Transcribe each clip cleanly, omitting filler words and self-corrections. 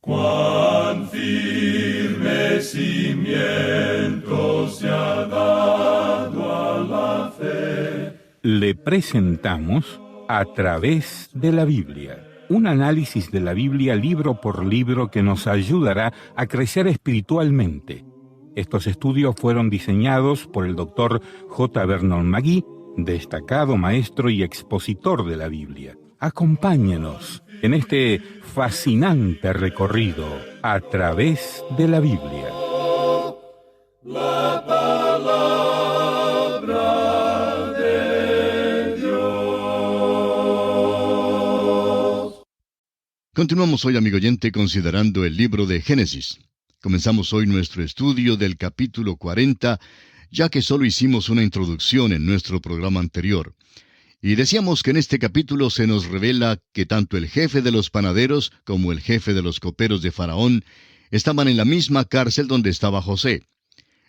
Cuán firme cimiento se ha dado a la fe. Le presentamos A través de la Biblia, un análisis de la Biblia libro por libro que nos ayudará a crecer espiritualmente. Estos estudios fueron diseñados por el Dr. J. Vernon McGee, destacado maestro y expositor de la Biblia. Acompáñenos en este fascinante recorrido a través de la Biblia. La palabra de Dios. Continuamos hoy, amigo oyente, considerando el libro de Génesis. Comenzamos hoy nuestro estudio del capítulo 40, ya que solo hicimos una introducción en nuestro programa anterior. Y decíamos que en este capítulo se nos revela que tanto el jefe de los panaderos como el jefe de los coperos de Faraón estaban en la misma cárcel donde estaba José.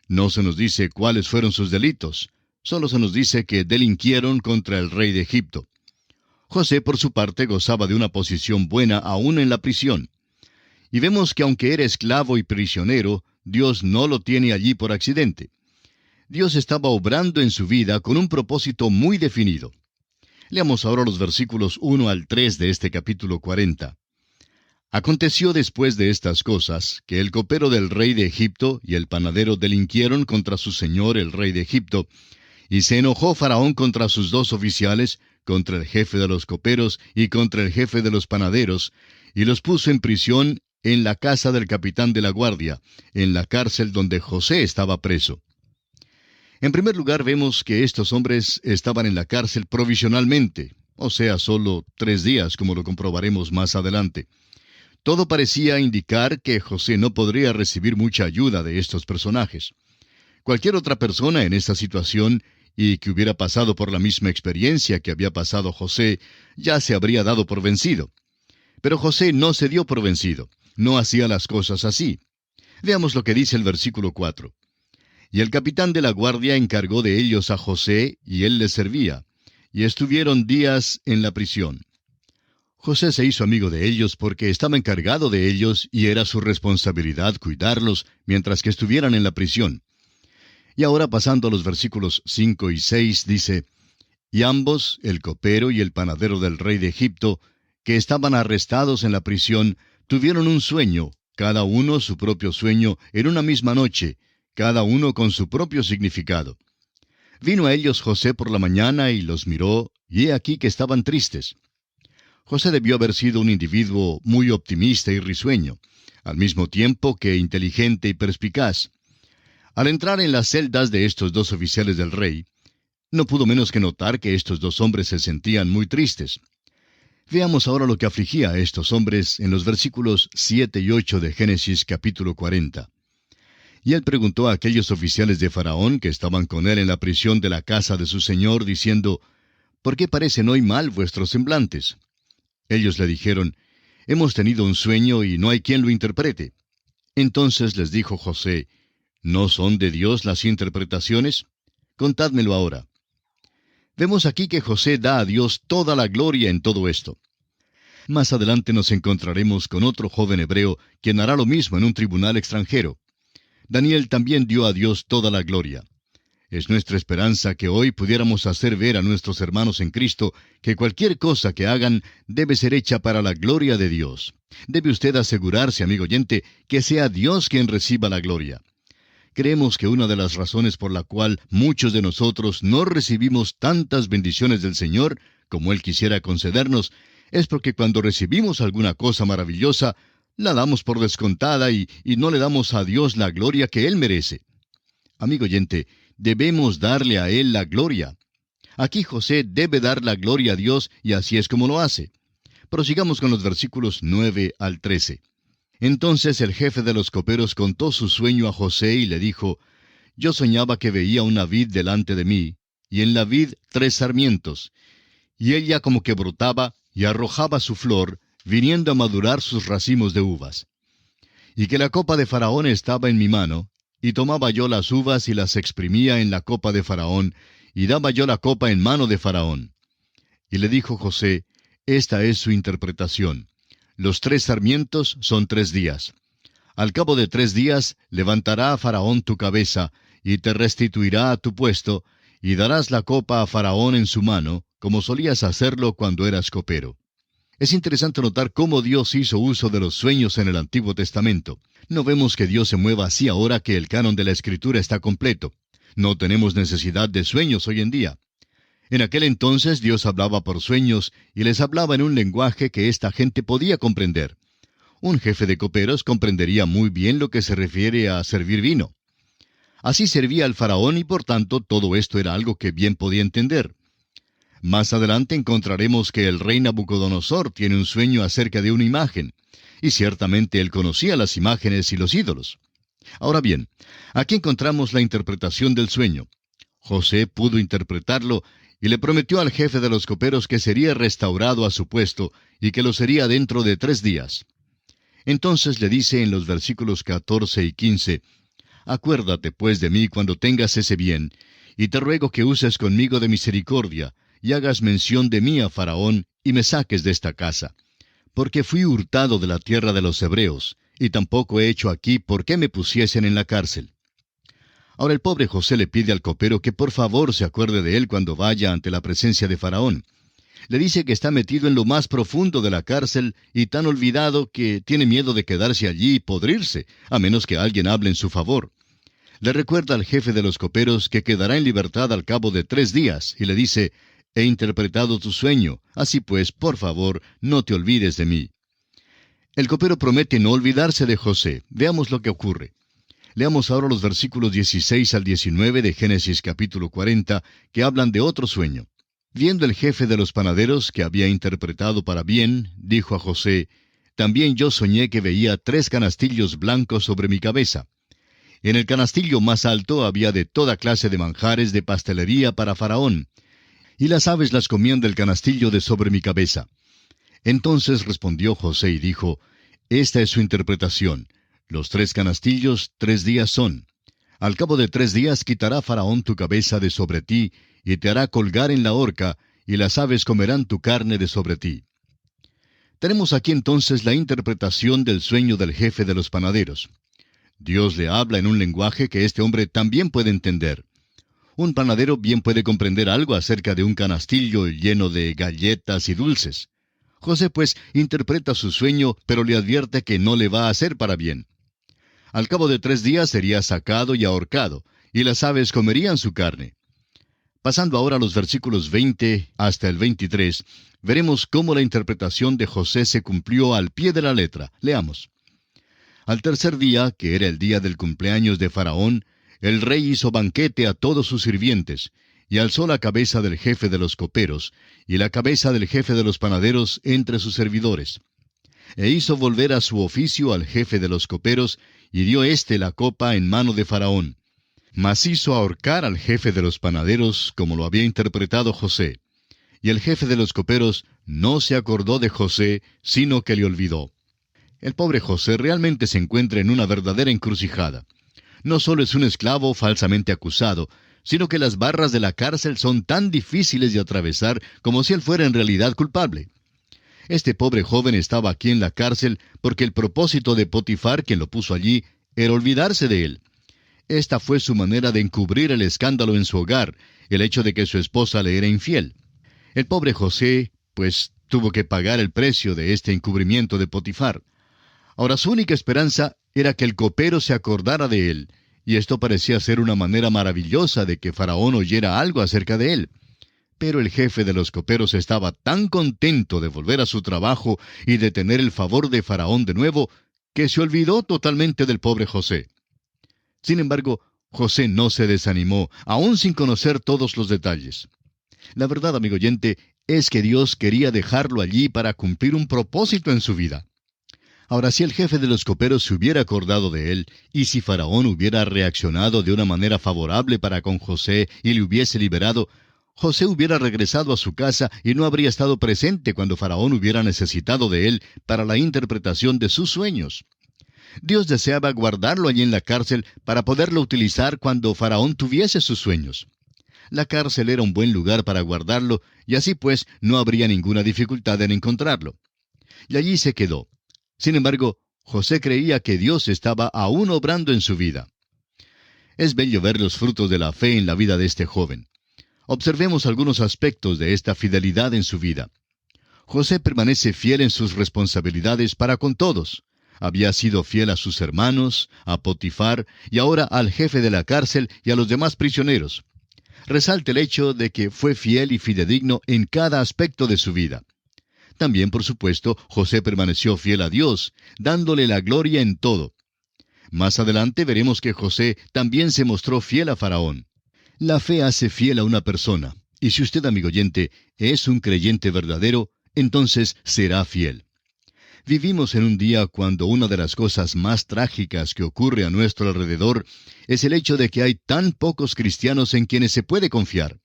No se nos dice cuáles fueron sus delitos, solo se nos dice que delinquieron contra el rey de Egipto. José, por su parte, gozaba de una posición buena aún en la prisión. Y vemos que aunque era esclavo y prisionero, Dios no lo tiene allí por accidente. Dios estaba obrando en su vida con un propósito muy definido. Leamos ahora los versículos 1 al 3 de este capítulo 40. Aconteció después de estas cosas, que el copero del rey de Egipto y el panadero delinquieron contra su señor el rey de Egipto, y se enojó Faraón contra sus dos oficiales, contra el jefe de los coperos y contra el jefe de los panaderos, y los puso en prisión en la casa del capitán de la guardia, en la cárcel donde José estaba preso. En primer lugar, vemos que estos hombres estaban en la cárcel provisionalmente, o sea, solo 3 días, como lo comprobaremos más adelante. Todo parecía indicar que José no podría recibir mucha ayuda de estos personajes. Cualquier otra persona en esta situación, y que hubiera pasado por la misma experiencia que había pasado José, ya se habría dado por vencido. Pero José no se dio por vencido, no hacía las cosas así. Veamos lo que dice el versículo 4. Y el capitán de la guardia encargó de ellos a José, y él les servía, y estuvieron días en la prisión. José se hizo amigo de ellos porque estaba encargado de ellos y era su responsabilidad cuidarlos mientras que estuvieran en la prisión. Y ahora pasando a los versículos 5 y 6 dice, y ambos, el copero y el panadero del rey de Egipto, que estaban arrestados en la prisión, tuvieron un sueño, cada uno su propio sueño, en una misma noche, cada uno con su propio significado. Vino a ellos José por la mañana y los miró, y he aquí que estaban tristes. José debió haber sido un individuo muy optimista y risueño, al mismo tiempo que inteligente y perspicaz. Al entrar en las celdas de estos dos oficiales del rey, no pudo menos que notar que estos dos hombres se sentían muy tristes. Veamos ahora lo que afligía a estos hombres en los versículos 7 y 8 de Génesis capítulo 40. Y él preguntó a aquellos oficiales de Faraón que estaban con él en la prisión de la casa de su señor, diciendo, ¿por qué parecen hoy mal vuestros semblantes? Ellos le dijeron, hemos tenido un sueño y no hay quien lo interprete. Entonces les dijo José, ¿no son de Dios las interpretaciones? Contádmelo ahora. Vemos aquí que José da a Dios toda la gloria en todo esto. Más adelante nos encontraremos con otro joven hebreo quien hará lo mismo en un tribunal extranjero. Daniel también dio a Dios toda la gloria. Es nuestra esperanza que hoy pudiéramos hacer ver a nuestros hermanos en Cristo que cualquier cosa que hagan debe ser hecha para la gloria de Dios. Debe usted asegurarse, amigo oyente, que sea Dios quien reciba la gloria. Creemos que una de las razones por la cual muchos de nosotros no recibimos tantas bendiciones del Señor como Él quisiera concedernos es porque cuando recibimos alguna cosa maravillosa, la damos por descontada y no le damos a Dios la gloria que Él merece. Amigo oyente, debemos darle a Él la gloria. Aquí José debe dar la gloria a Dios y así es como lo hace. Prosigamos con los versículos 9 al 13. Entonces el jefe de los coperos contó su sueño a José y le dijo, yo soñaba que veía una vid delante de mí, y en la vid 3 sarmientos, y ella como que brotaba y arrojaba su flor, viniendo a madurar sus racimos de uvas. Y que la copa de Faraón estaba en mi mano, y tomaba yo las uvas y las exprimía en la copa de Faraón, y daba yo la copa en mano de Faraón. Y le dijo José, esta es su interpretación. Los 3 sarmientos son 3 días. Al cabo de 3 días levantará a Faraón tu cabeza, y te restituirá a tu puesto, y darás la copa a Faraón en su mano, como solías hacerlo cuando eras copero. Es interesante notar cómo Dios hizo uso de los sueños en el Antiguo Testamento. No vemos que Dios se mueva así ahora que el canon de la Escritura está completo. No tenemos necesidad de sueños hoy en día. En aquel entonces Dios hablaba por sueños y les hablaba en un lenguaje que esta gente podía comprender. Un jefe de coperos comprendería muy bien lo que se refiere a servir vino. Así servía al faraón y por tanto todo esto era algo que bien podía entender. Más adelante encontraremos que el rey Nabucodonosor tiene un sueño acerca de una imagen, y ciertamente él conocía las imágenes y los ídolos. Ahora bien, aquí encontramos la interpretación del sueño. José pudo interpretarlo y le prometió al jefe de los coperos que sería restaurado a su puesto y que lo sería dentro de 3 días. Entonces le dice en los versículos 14 y 15, «Acuérdate pues de mí cuando tengas ese bien, y te ruego que uses conmigo de misericordia, y hagas mención de mí a Faraón, y me saques de esta casa. Porque fui hurtado de la tierra de los hebreos, y tampoco he hecho aquí por qué me pusiesen en la cárcel». Ahora el pobre José le pide al copero que por favor se acuerde de él cuando vaya ante la presencia de Faraón. Le dice que está metido en lo más profundo de la cárcel y tan olvidado que tiene miedo de quedarse allí y podrirse, a menos que alguien hable en su favor. Le recuerda al jefe de los coperos que quedará en libertad al cabo de 3 días, y le dice, «He interpretado tu sueño, así pues, por favor, no te olvides de mí». El copero promete no olvidarse de José. Veamos lo que ocurre. Leamos ahora los versículos 16 al 19 de Génesis capítulo 40, que hablan de otro sueño. Viendo el jefe de los panaderos que había interpretado para bien, dijo a José, «También yo soñé que veía 3 canastillos blancos sobre mi cabeza. En el canastillo más alto había de toda clase de manjares de pastelería para Faraón, y las aves las comían del canastillo de sobre mi cabeza». Entonces respondió José y dijo, «Esta es su interpretación. Los 3 canastillos 3 días son. Al cabo de 3 días quitará Faraón tu cabeza de sobre ti, y te hará colgar en la horca, y las aves comerán tu carne de sobre ti». Tenemos aquí entonces la interpretación del sueño del jefe de los panaderos. Dios le habla en un lenguaje que este hombre también puede entender. Un panadero bien puede comprender algo acerca de un canastillo lleno de galletas y dulces. José, pues, interpreta su sueño, pero le advierte que no le va a hacer para bien. Al cabo de 3 días sería sacado y ahorcado, y las aves comerían su carne. Pasando ahora a los versículos 20 hasta el 23, veremos cómo la interpretación de José se cumplió al pie de la letra. Leamos. Al tercer día, que era el día del cumpleaños de Faraón, el rey hizo banquete a todos sus sirvientes, y alzó la cabeza del jefe de los coperos, y la cabeza del jefe de los panaderos entre sus servidores. E hizo volver a su oficio al jefe de los coperos, y dio éste la copa en mano de Faraón. Mas hizo ahorcar al jefe de los panaderos, como lo había interpretado José. Y el jefe de los coperos no se acordó de José, sino que le olvidó. El pobre José realmente se encuentra en una verdadera encrucijada. No solo es un esclavo falsamente acusado, sino que las barras de la cárcel son tan difíciles de atravesar como si él fuera en realidad culpable. Este pobre joven estaba aquí en la cárcel porque el propósito de Potifar, quien lo puso allí, era olvidarse de él. Esta fue su manera de encubrir el escándalo en su hogar, el hecho de que su esposa le era infiel. El pobre José, pues, tuvo que pagar el precio de este encubrimiento de Potifar. Ahora su única esperanza era que el copero se acordara de él, y esto parecía ser una manera maravillosa de que Faraón oyera algo acerca de él. Pero el jefe de los coperos estaba tan contento de volver a su trabajo y de tener el favor de Faraón de nuevo, que se olvidó totalmente del pobre José. Sin embargo, José no se desanimó, aún sin conocer todos los detalles. La verdad, amigo oyente, es que Dios quería dejarlo allí para cumplir un propósito en su vida. Ahora, si el jefe de los coperos se hubiera acordado de él, y si Faraón hubiera reaccionado de una manera favorable para con José y le hubiese liberado, José hubiera regresado a su casa y no habría estado presente cuando Faraón hubiera necesitado de él para la interpretación de sus sueños. Dios deseaba guardarlo allí en la cárcel para poderlo utilizar cuando Faraón tuviese sus sueños. La cárcel era un buen lugar para guardarlo, y así pues no habría ninguna dificultad en encontrarlo. Y allí se quedó. Sin embargo, José creía que Dios estaba aún obrando en su vida. Es bello ver los frutos de la fe en la vida de este joven. Observemos algunos aspectos de esta fidelidad en su vida. José permanece fiel en sus responsabilidades para con todos. Había sido fiel a sus hermanos, a Potifar y ahora al jefe de la cárcel y a los demás prisioneros. Resalta el hecho de que fue fiel y fidedigno en cada aspecto de su vida. También, por supuesto, José permaneció fiel a Dios, dándole la gloria en todo. Más adelante veremos que José también se mostró fiel a Faraón. La fe hace fiel a una persona, y si usted, amigo oyente, es un creyente verdadero, entonces será fiel. Vivimos en un día cuando una de las cosas más trágicas que ocurre a nuestro alrededor es el hecho de que hay tan pocos cristianos en quienes se puede confiar.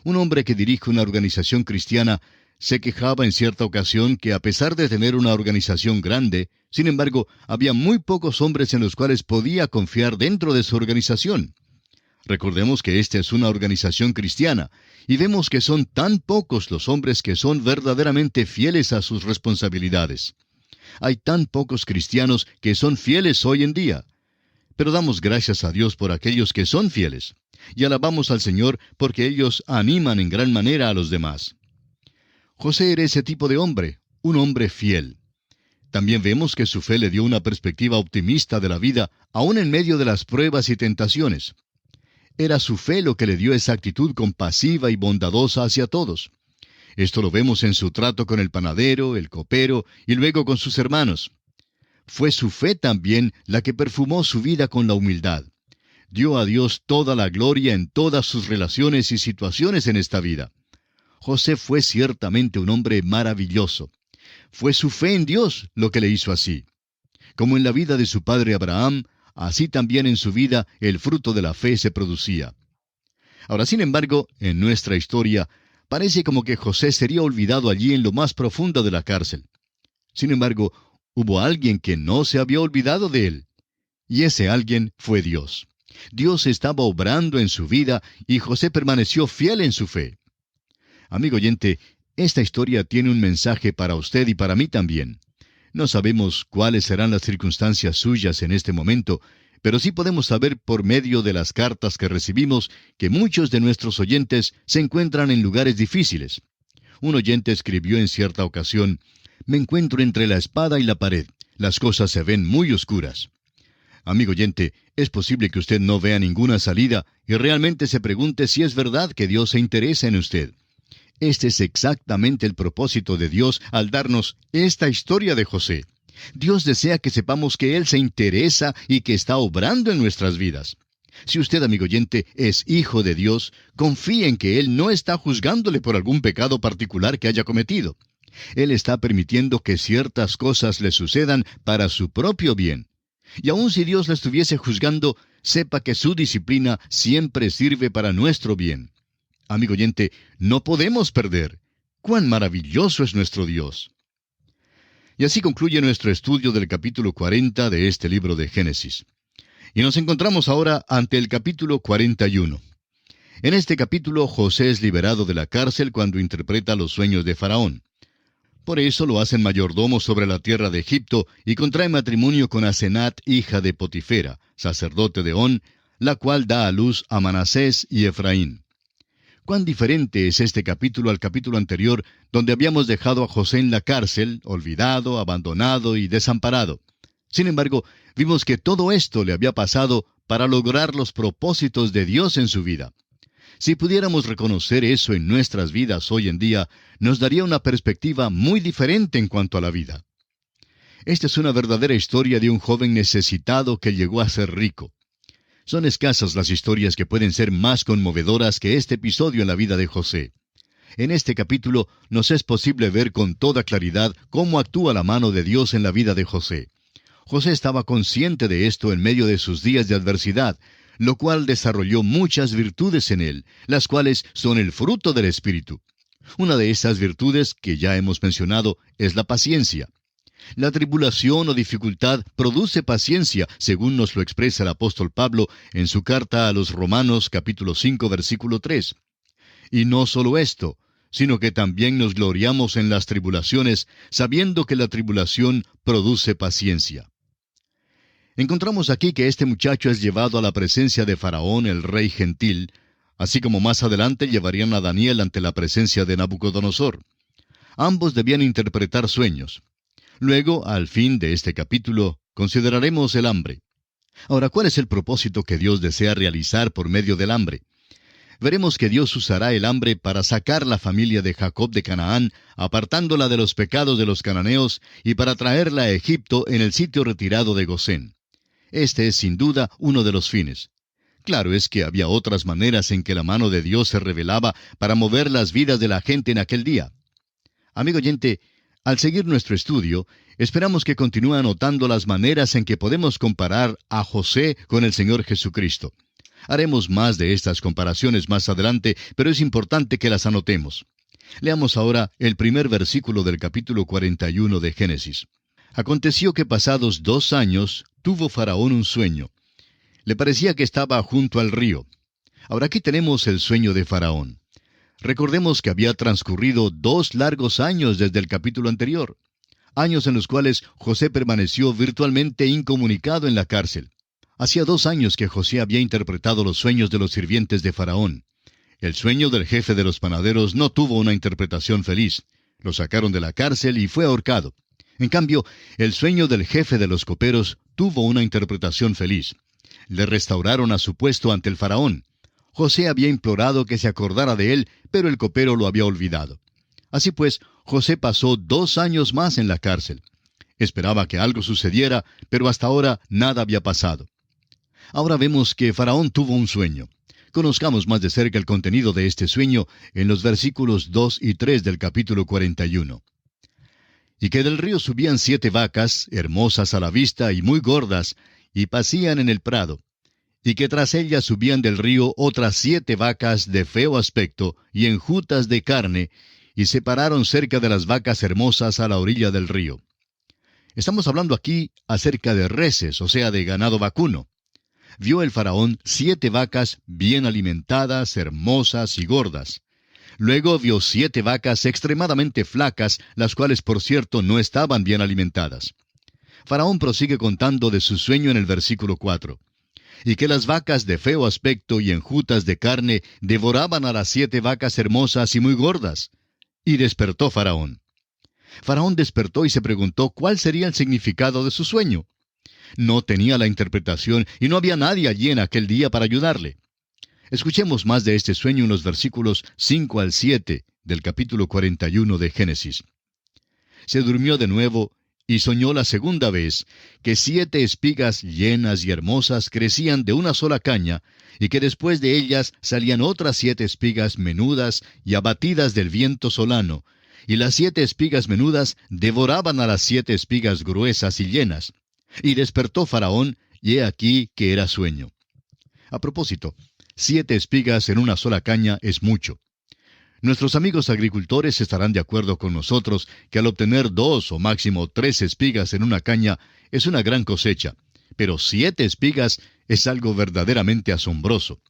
Un hombre que dirige una organización cristiana se quejaba en cierta ocasión que a pesar de tener una organización grande, sin embargo, había muy pocos hombres en los cuales podía confiar dentro de su organización. Recordemos que esta es una organización cristiana, y vemos que son tan pocos los hombres que son verdaderamente fieles a sus responsabilidades. Hay tan pocos cristianos que son fieles hoy en día. Pero damos gracias a Dios por aquellos que son fieles, y alabamos al Señor porque ellos animan en gran manera a los demás. José era ese tipo de hombre, un hombre fiel. También vemos que su fe le dio una perspectiva optimista de la vida, aun en medio de las pruebas y tentaciones. Era su fe lo que le dio esa actitud compasiva y bondadosa hacia todos. Esto lo vemos en su trato con el panadero, el copero y luego con sus hermanos. Fue su fe también la que perfumó su vida con la humildad. Dio a Dios toda la gloria en todas sus relaciones y situaciones en esta vida. José fue ciertamente un hombre maravilloso. Fue su fe en Dios lo que le hizo así. Como en la vida de su padre Abraham, así también en su vida el fruto de la fe se producía. Ahora, sin embargo, en nuestra historia, parece como que José sería olvidado allí en lo más profundo de la cárcel. Sin embargo, hubo alguien que no se había olvidado de él. Y ese alguien fue Dios. Dios estaba obrando en su vida y José permaneció fiel en su fe. Amigo oyente, esta historia tiene un mensaje para usted y para mí también. No sabemos cuáles serán las circunstancias suyas en este momento, pero sí podemos saber por medio de las cartas que recibimos que muchos de nuestros oyentes se encuentran en lugares difíciles. Un oyente escribió en cierta ocasión: «Me encuentro entre la espada y la pared. Las cosas se ven muy oscuras». Amigo oyente, es posible que usted no vea ninguna salida y realmente se pregunte si es verdad que Dios se interesa en usted. Este es exactamente el propósito de Dios al darnos esta historia de José. Dios desea que sepamos que Él se interesa y que está obrando en nuestras vidas. Si usted, amigo oyente, es hijo de Dios, confíe en que Él no está juzgándole por algún pecado particular que haya cometido. Él está permitiendo que ciertas cosas le sucedan para su propio bien. Y aun si Dios le estuviese juzgando, sepa que su disciplina siempre sirve para nuestro bien. Amigo oyente, no podemos perder. ¡Cuán maravilloso es nuestro Dios! Y así concluye nuestro estudio del capítulo 40 de este libro de Génesis. Y nos encontramos ahora ante el capítulo 41. En este capítulo, José es liberado de la cárcel cuando interpreta los sueños de Faraón. Por eso lo hacen mayordomo sobre la tierra de Egipto y contrae matrimonio con Asenat, hija de Potifera, sacerdote de On, la cual da a luz a Manasés y Efraín. Cuán diferente es este capítulo al capítulo anterior, donde habíamos dejado a José en la cárcel, olvidado, abandonado y desamparado. Sin embargo, vimos que todo esto le había pasado para lograr los propósitos de Dios en su vida. Si pudiéramos reconocer eso en nuestras vidas hoy en día, nos daría una perspectiva muy diferente en cuanto a la vida. Esta es una verdadera historia de un joven necesitado que llegó a ser rico. Son escasas las historias que pueden ser más conmovedoras que este episodio en la vida de José. En este capítulo nos es posible ver con toda claridad cómo actúa la mano de Dios en la vida de José. José estaba consciente de esto en medio de sus días de adversidad, lo cual desarrolló muchas virtudes en él, las cuales son el fruto del Espíritu. Una de esas virtudes que ya hemos mencionado es la paciencia. La tribulación o dificultad produce paciencia, según nos lo expresa el apóstol Pablo en su carta a los Romanos capítulo 5, versículo 3. Y no solo esto, sino que también nos gloriamos en las tribulaciones, sabiendo que la tribulación produce paciencia. Encontramos aquí que este muchacho es llevado a la presencia de Faraón, el rey gentil, así como más adelante llevarían a Daniel ante la presencia de Nabucodonosor. Ambos debían interpretar sueños. Luego, al fin de este capítulo, consideraremos el hambre. Ahora, ¿cuál es el propósito que Dios desea realizar por medio del hambre? Veremos que Dios usará el hambre para sacar la familia de Jacob de Canaán, apartándola de los pecados de los cananeos, y para traerla a Egipto en el sitio retirado de Gosén. Este es sin duda uno de los fines. Claro es que había otras maneras en que la mano de Dios se revelaba para mover las vidas de la gente en aquel día. Amigo oyente, al seguir nuestro estudio, esperamos que continúe anotando las maneras en que podemos comparar a José con el Señor Jesucristo. Haremos más de estas comparaciones más adelante, pero es importante que las anotemos. Leamos ahora el primer versículo del capítulo 41 de Génesis. Aconteció que pasados 2 años tuvo Faraón un sueño. Le parecía que estaba junto al río. Ahora aquí tenemos el sueño de Faraón. Recordemos que había transcurrido 2 largos años desde el capítulo anterior. Años en los cuales José permaneció virtualmente incomunicado en la cárcel. Hacía 2 años que José había interpretado los sueños de los sirvientes de Faraón. El sueño del jefe de los panaderos no tuvo una interpretación feliz. Lo sacaron de la cárcel y fue ahorcado. En cambio, el sueño del jefe de los coperos tuvo una interpretación feliz. Le restauraron a su puesto ante el faraón. José había implorado que se acordara de él, pero el copero lo había olvidado. Así pues, José pasó 2 años más en la cárcel. Esperaba que algo sucediera, pero hasta ahora nada había pasado. Ahora vemos que Faraón tuvo un sueño. Conozcamos más de cerca el contenido de este sueño en los versículos 2 y 3 del capítulo 41. Y que del río subían 7 vacas, hermosas a la vista y muy gordas, y pacían en el prado. Y que tras ellas subían del río otras 7 vacas de feo aspecto y enjutas de carne, y se pararon cerca de las vacas hermosas a la orilla del río. Estamos hablando aquí acerca de reses, o sea, de ganado vacuno. Vio el faraón 7 vacas bien alimentadas, hermosas y gordas. Luego vio 7 vacas extremadamente flacas, las cuales por cierto no estaban bien alimentadas. Faraón prosigue contando de su sueño en el versículo 4. Y que las vacas de feo aspecto y enjutas de carne devoraban a las 7 vacas hermosas y muy gordas. Y despertó Faraón. Faraón despertó y se preguntó cuál sería el significado de su sueño. No tenía la interpretación y no había nadie allí en aquel día para ayudarle. Escuchemos más de este sueño en los versículos 5 al 7 del capítulo 41 de Génesis. Se durmió de nuevo y soñó la segunda vez que 7 espigas llenas y hermosas crecían de una sola caña, y que después de ellas salían otras 7 espigas menudas y abatidas del viento solano, y las 7 espigas menudas devoraban a las 7 espigas gruesas y llenas. Y despertó Faraón, y he aquí que era sueño. A propósito, 7 espigas en una sola caña es mucho. Nuestros amigos agricultores estarán de acuerdo con nosotros que al obtener 2 o máximo 3 espigas en una caña es una gran cosecha, pero 7 espigas es algo verdaderamente asombroso.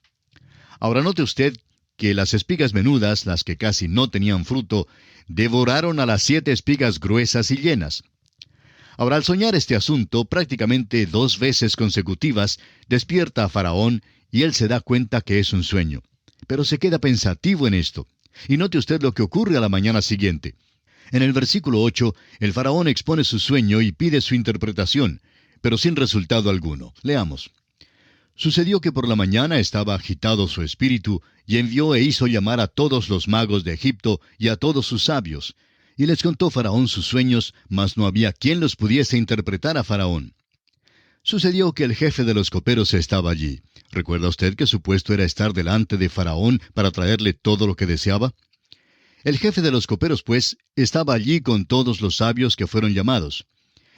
Ahora note usted que las espigas menudas, las que casi no tenían fruto, devoraron a las 7 espigas gruesas y llenas. Ahora, al soñar este asunto prácticamente 2 veces consecutivas, despierta a Faraón y él se da cuenta que es un sueño. Pero se queda pensativo en esto. Y note usted lo que ocurre a la mañana siguiente. En el versículo 8, el faraón expone su sueño y pide su interpretación, pero sin resultado alguno. Leamos. Sucedió que por la mañana estaba agitado su espíritu, y envió e hizo llamar a todos los magos de Egipto y a todos sus sabios. Y les contó Faraón sus sueños, mas no había quien los pudiese interpretar a Faraón. Sucedió que el jefe de los coperos estaba allí. ¿Recuerda usted que su puesto era estar delante de Faraón para traerle todo lo que deseaba? El jefe de los coperos, pues, estaba allí con todos los sabios que fueron llamados.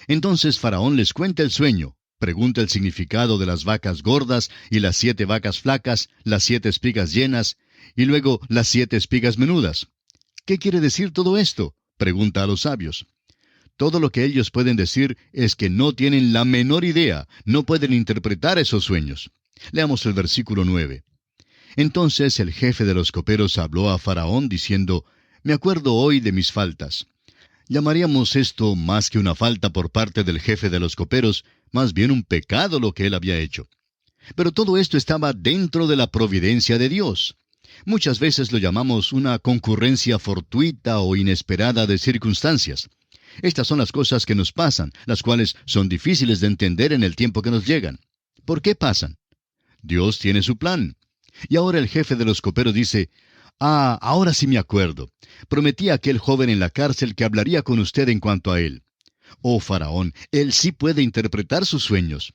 Entonces Faraón les cuenta el sueño, pregunta el significado de las vacas gordas y las 7 vacas flacas, las 7 espigas llenas, y luego las 7 espigas menudas. ¿Qué quiere decir todo esto?, pregunta a los sabios. Todo lo que ellos pueden decir es que no tienen la menor idea, no pueden interpretar esos sueños. Leamos el versículo 9. Entonces el jefe de los coperos habló a Faraón diciendo, Me acuerdo hoy de mis faltas. Llamaríamos esto más que una falta por parte del jefe de los coperos, más bien un pecado lo que él había hecho. Pero todo esto estaba dentro de la providencia de Dios. Muchas veces lo llamamos una concurrencia fortuita o inesperada de circunstancias. Estas son las cosas que nos pasan, las cuales son difíciles de entender en el tiempo que nos llegan. ¿Por qué pasan? Dios tiene su plan. Y ahora el jefe de los coperos dice, ahora sí me acuerdo. Prometí a aquel joven en la cárcel que hablaría con usted en cuanto a él. Oh, Faraón, él sí puede interpretar sus sueños.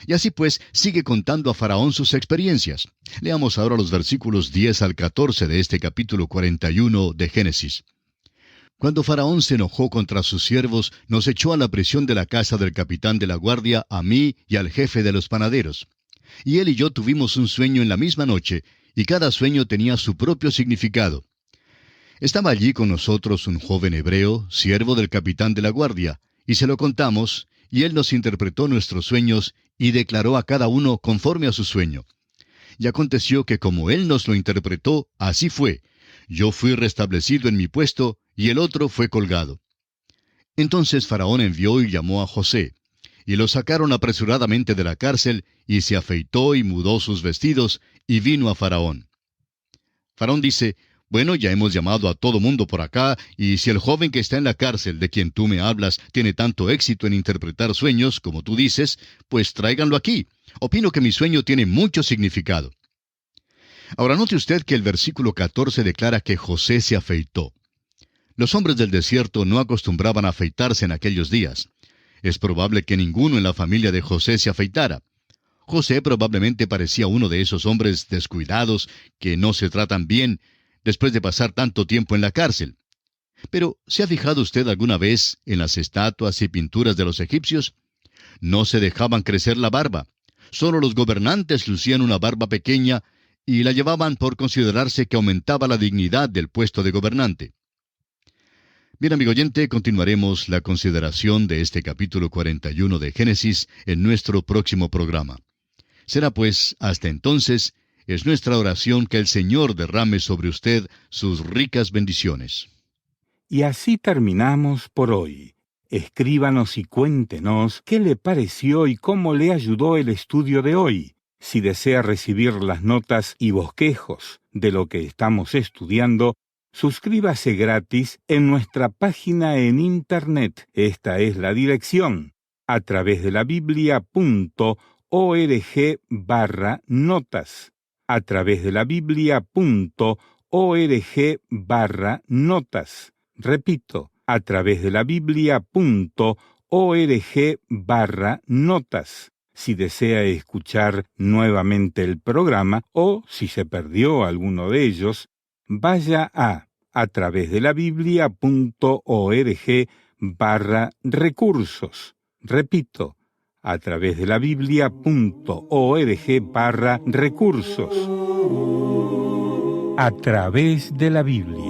Y así pues, sigue contando a Faraón sus experiencias. Leamos ahora los versículos 10 al 14 de este capítulo 41 de Génesis. Cuando Faraón se enojó contra sus siervos, nos echó a la prisión de la casa del capitán de la guardia, a mí y al jefe de los panaderos. Y él y yo tuvimos un sueño en la misma noche, y cada sueño tenía su propio significado. Estaba allí con nosotros un joven hebreo, siervo del capitán de la guardia, y se lo contamos, y él nos interpretó nuestros sueños, y declaró a cada uno conforme a su sueño. Y aconteció que como él nos lo interpretó, así fue. Yo fui restablecido en mi puesto, y el otro fue colgado. Entonces Faraón envió y llamó a José, y lo sacaron apresuradamente de la cárcel, y se afeitó y mudó sus vestidos, y vino a Faraón. Faraón dice, bueno, ya hemos llamado a todo mundo por acá, y si el joven que está en la cárcel, de quien tú me hablas, tiene tanto éxito en interpretar sueños, como tú dices, pues tráiganlo aquí. Opino que mi sueño tiene mucho significado. Ahora note usted que el versículo 14 declara que José se afeitó. Los hombres del desierto no acostumbraban a afeitarse en aquellos días. Es probable que ninguno en la familia de José se afeitara. José probablemente parecía uno de esos hombres descuidados que no se tratan bien después de pasar tanto tiempo en la cárcel. Pero, ¿se ha fijado usted alguna vez en las estatuas y pinturas de los egipcios? No se dejaban crecer la barba. Solo los gobernantes lucían una barba pequeña y la llevaban por considerarse que aumentaba la dignidad del puesto de gobernante. Bien, amigo oyente, continuaremos la consideración de este capítulo 41 de Génesis en nuestro próximo programa. Será pues, hasta entonces, es nuestra oración que el Señor derrame sobre usted sus ricas bendiciones. Y así terminamos por hoy. Escríbanos y cuéntenos qué le pareció y cómo le ayudó el estudio de hoy. Si desea recibir las notas y bosquejos de lo que estamos estudiando, suscríbase gratis en nuestra página en Internet. Esta es la dirección: a través de la Biblia.org/notas. A través de la Biblia.org/notas. Repito, a través de la Biblia.org/notas. Si desea escuchar nuevamente el programa o si se perdió alguno de ellos, vaya a través de la Biblia.org/recursos. Repito, a través de la Biblia.org/recursos. A través de la Biblia.